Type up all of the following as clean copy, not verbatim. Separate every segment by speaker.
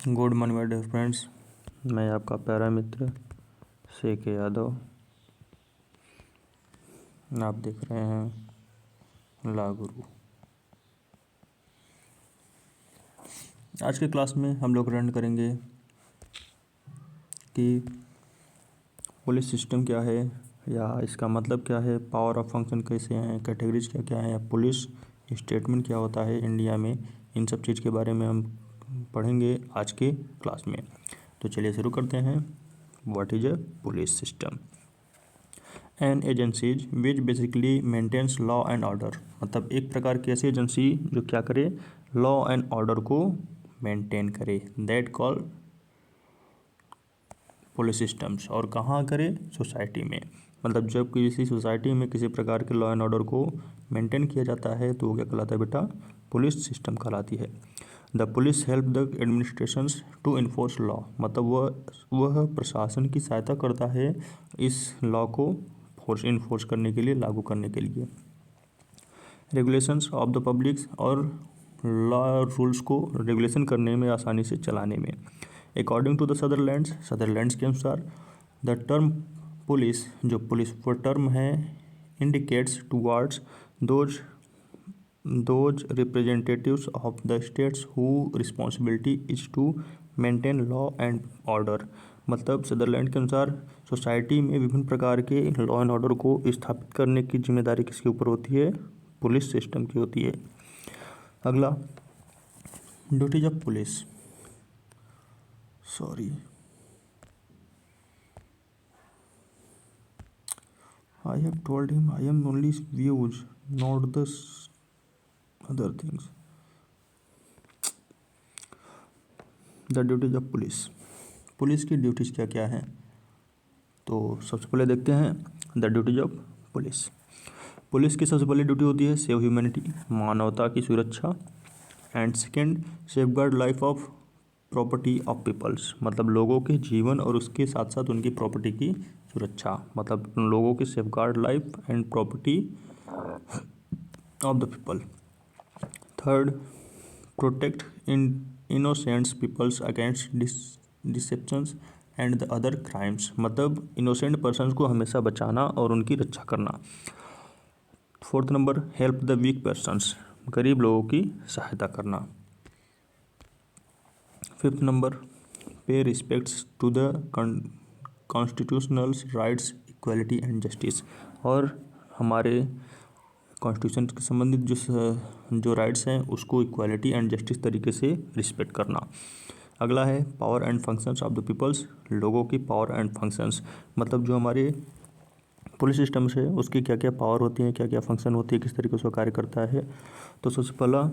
Speaker 1: Good morning my dear friends. मैं आपका प्यारा मित्र C.K. यादव। आप देख रहे हैं ला गुरु। आज के क्लास में हम लोग लर्न करेंगे कि पुलिस सिस्टम क्या है या इसका मतलब क्या है, पावर ऑफ फंक्शन कैसे हैं, कैटेगरीज क्या क्या हैं, या पुलिस स्टेटमेंट क्या होता है इंडिया में। इन सब चीज़ के बारे में हम पढ़ेंगे आज के क्लास में। तो चलिए शुरू करते हैं। What is a police system? An agencies which basically maintains law and order. मतलब एक प्रकार की ऐसी एजेंसी जो क्या करे, लॉ एंड ऑर्डर को मेंटेन करे, दैट कॉल पुलिस सिस्टम्स। और कहाँ करे? सोसाइटी में। मतलब जब किसी सोसाइटी में किसी प्रकार के लॉ एंड ऑर्डर को मेंटेन किया जाता है तो वो क्या कहलाता है बेटा? पुलिस सिस्टम कहलाती है। The police help the administrations to enforce law. मतलब वह प्रशासन की सहायता करता है इस लॉ को इन्फोर्स करने के लिए, लागू करने के लिए। रेगुलेशंस ऑफ द पब्लिक्स, और लॉ रूल्स को रेगुलेशन करने में, आसानी से चलाने में। अकॉर्डिंग टू द सदरलैंड्स के अनुसार द टर्म पुलिस, जो पुलिस वो टर्म है, indicates towards those representatives of the states who responsibility is to maintain law and order. मतलब सदरलैंड के अनुसार सोसाइटी में विभिन्न प्रकार के लॉ एंड ऑर्डर को स्थापित करने की जिम्मेदारी किसके ऊपर होती है? पुलिस सिस्टम की होती है। अगला, duties of police. Sorry, I have told him I am only views, not the other things. The duties of police. Police की ड्यूटीज़ क्या क्या हैं? तो सबसे पहले देखते हैं the duties of police. Police की सबसे पहली ड्यूटी होती है सेव ह्यूमैनिटी, मानवता की सुरक्षा। And second, safeguard life of property of peoples. मतलब लोगों के जीवन और उसके साथ साथ उनकी प्रॉपर्टी की सुरक्षा। मतलब लोगों की safeguard life and property of the people. Third, protect innocents peoples against deceptions and the other crimes. मतलब इनोसेंट पर्सन्स को हमेशा बचाना और उनकी रक्षा करना। Fourth number, help the weak persons, गरीब लोगों की सहायता करना। Fifth number, pay respects to the constitutional rights, equality and justice. और हमारे कॉन्स्टिट्यूशन के संबंधित जो राइट्स हैं उसको इक्वालिटी एंड जस्टिस तरीके से रिस्पेक्ट करना। अगला है power and functions of the peoples, लोगों की पावर एंड फंक्शंस। मतलब जो हमारे पुलिस सिस्टम से उसकी क्या क्या पावर होती हैं, क्या क्या फंक्शन होती है, किस तरीके से कार्य करता है। तो सबसे पहला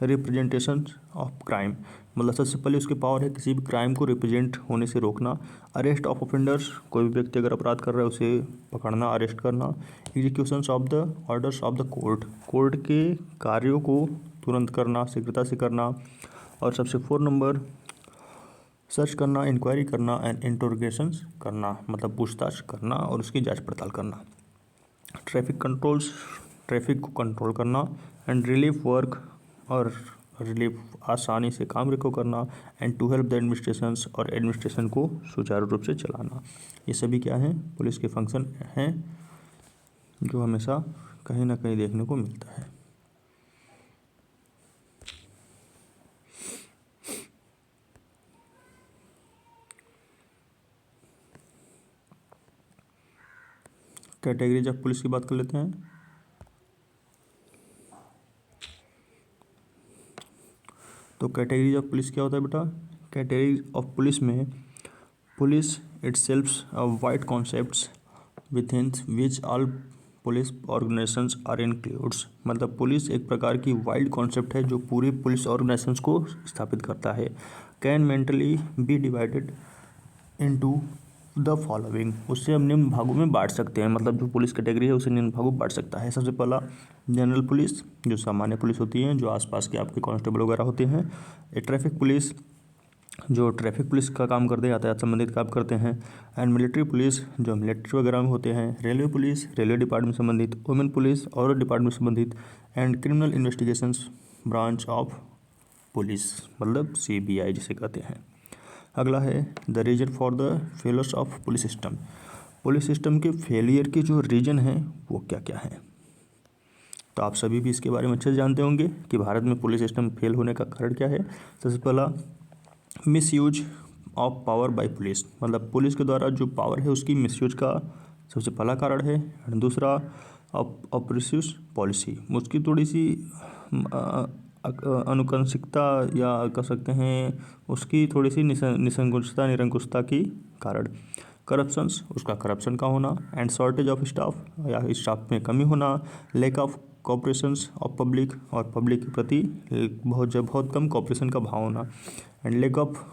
Speaker 1: रिप्रेजेंटेशन ऑफ क्राइम। मतलब सबसे पहले उसकी पावर है किसी भी क्राइम को रिप्रेजेंट होने से रोकना। अरेस्ट ऑफ ऑफेंडर्स, कोई भी व्यक्ति अगर अपराध कर रहा है उसे पकड़ना, अरेस्ट करना। Executions of the orders of the court के कार्यों को तुरंत करना, शीघ्रता से करना। और सबसे 4 नंबर, सर्च करना, इंक्वायरी करना एंड इंटरोगेशंस करना। मतलब पूछताछ करना और उसकी जांच पड़ताल करना। ट्रैफिक कंट्रोल्स, ट्रैफिक को कंट्रोल करना। एंड रिलीफ वर्क, और रिलीफ आसानी से काम को करना। And to help the administrations, और एडमिनिस्ट्रेशन को सुचारू रूप से चलाना। ये सभी क्या हैं? पुलिस के फंक्शन हैं जो हमेशा कहीं ना कहीं देखने को मिलता है। कैटेगरीज ऑफ पुलिस की बात कर लेते हैं। तो कैटेगरीज ऑफ पुलिस क्या होता है बेटा? कैटेगरीज ऑफ पुलिस में police itself a wide concepts within which all police organisations are includes. मतलब पुलिस एक प्रकार की वाइड कॉन्सेप्ट है जो पूरी पुलिस ऑर्गेनाइजेशंस को स्थापित करता है। Can mentally be divided into the following. उससे हम निम्न भागों में बांट सकते हैं। मतलब जो पुलिस कैटेगरी है उसे निम्न भागों में बांट सकता है। सबसे पहला जनरल पुलिस, जो सामान्य पुलिस होती है, जो आसपास के आपके कांस्टेबल वगैरह होते हैं। ट्रैफिक पुलिस, जो ट्रैफिक पुलिस का काम करते हैं, यातायात संबंधित काम करते हैं। एंड मिलिट्री पुलिस, जो मिलिट्री वगैरह में होते हैं। रेलवे पुलिस, रेलवे डिपार्टमेंट संबंधित। वुमेन पुलिस, और डिपार्टमेंट संबंधित। And criminal investigations branch of police, मतलब CBI जिसे कहते हैं। अगला है the reason for the failures of police system. Police system के फेलियर के जो रीजन हैं वो क्या क्या हैं। तो आप सभी भी इसके बारे में अच्छे से जानते होंगे कि भारत में पुलिस सिस्टम फेल होने का कारण क्या है। सबसे पहला misuse of power bye police, मतलब पुलिस के द्वारा जो पावर है उसकी मिसयूज का सबसे पहला कारण है। और दूसरा ऑपरेसिव पॉलिसी, उसकी थोड़ी सी अनुकंसिकता या कह सकते हैं उसकी थोड़ी सी निरंकुशता के कारण। करप्शंस, उसका करप्शन का होना। एंड शॉर्टेज ऑफ स्टाफ, या स्टाफ में कमी होना। Lack of cooperations of public, और पब्लिक के प्रति बहुत कम कोऑपरेशन का भाव होना। And lack of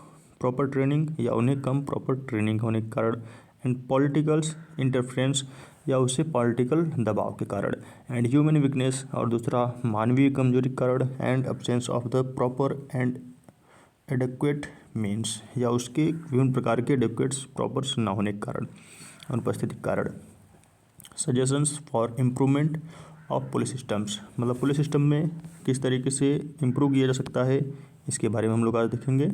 Speaker 1: proper training, या उन्हें कम प्रॉपर ट्रेनिंग होने के कारण। एंड पॉलिटिकल्स इंटरफेरेंस, या उसे पॉलिटिकल दबाव के कारण। एंड ह्यूमन वीकनेस, और दूसरा मानवीय कमजोरी के कारण। And absence of the proper and adequate means, या उसके विभिन्न प्रकार के एडेक्वेट्स प्रॉपर ना होने के कारण, अनुपस्थिति के कारण। Suggestions for improvement of police systems, मतलब पुलिस सिस्टम में किस तरीके से इम्प्रूव किया जा सकता है, इसके बारे में हम लोग आज देखेंगे।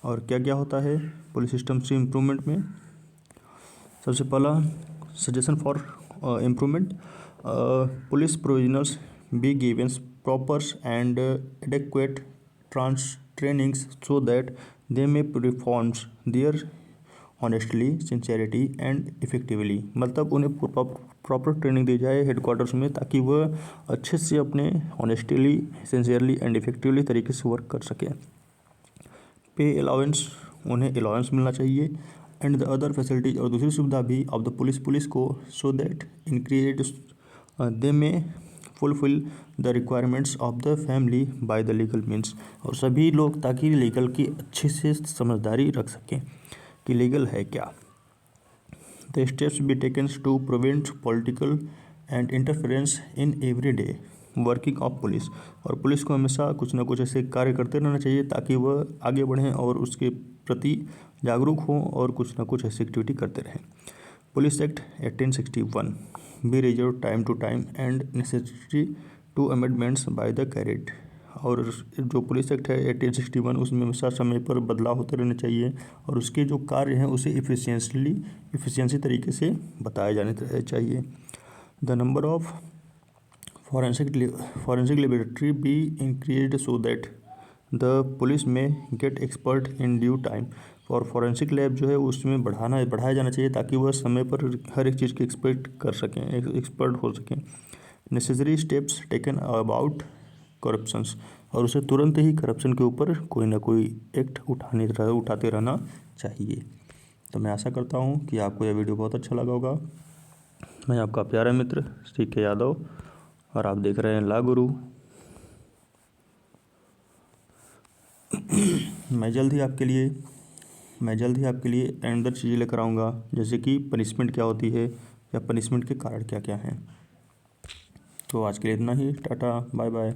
Speaker 1: और क्या क्या होता है पुलिस सिस्टम से इम्प्रूवमेंट में। सबसे पहला suggestion for improvement, police provisionals be given propers and adequate trainings so that they may performs their honestly, sincerity and effectively, मतलब उन्हें प्रॉपर ट्रेनिंग दी जाए हेडक्वार्टर्स में, ताकि वह अच्छे से अपने ऑनेस्टली, सिंसियरली एंड इफेक्टिवली तरीके से वर्क कर सकें। पे अलाउंस, उन्हें अलाउंस मिलना चाहिए। एंड द अदर फैसिलिटीज, और दूसरी सुविधा भी ऑफ द पुलिस को, सो दैट इंक्रीज दे में fulfil the requirements of the family by the legal means, और सभी लोग ताकि लीगल की अच्छे से समझदारी रख सकें कि लीगल है क्या। The steps be taken to prevent political and interference in every day working of police, और पुलिस को हमेशा कुछ ना कुछ ऐसे कार्य करते रहना चाहिए ताकि वह आगे बढ़ें और उसके प्रति जागरूक हों और कुछ ना कुछ ऐसी एक्टिविटी करते रहें। Police act 1861 be reserve time to time and necessary to amendments by the carat, और जो पुलिस एक्ट है 1861 उसमें हमेशा समय पर बदलाव होते रहने चाहिए, और उसके जो कार्य हैं उसे इफिशिएंसी तरीके से बताए जाने चाहिए। The number of forensic laboratory be increased so that the police may get expert in due time, और फॉरेंसिक लैब जो है उसमें बढ़ाया जाना चाहिए ताकि वह समय पर हर एक चीज़ की एक्सपर्ट हो सकें। Necessary steps taken about corruptions, और उसे तुरंत ही करप्शन के ऊपर कोई ना कोई एक्ट उठाते रहना चाहिए। तो मैं आशा करता हूँ कि आपको यह वीडियो बहुत अच्छा लगा होगा। मैं आपका प्यारा मित्र CK यादव, और आप देख रहे हैं ला गुरु। मैं जल्द ही आपके लिए अंदर चीज़ें लेकर आऊँगा, जैसे कि पनिशमेंट क्या होती है या पनिशमेंट के कारण क्या क्या हैं। तो आज के लिए इतना ही, टाटा बाय बाय।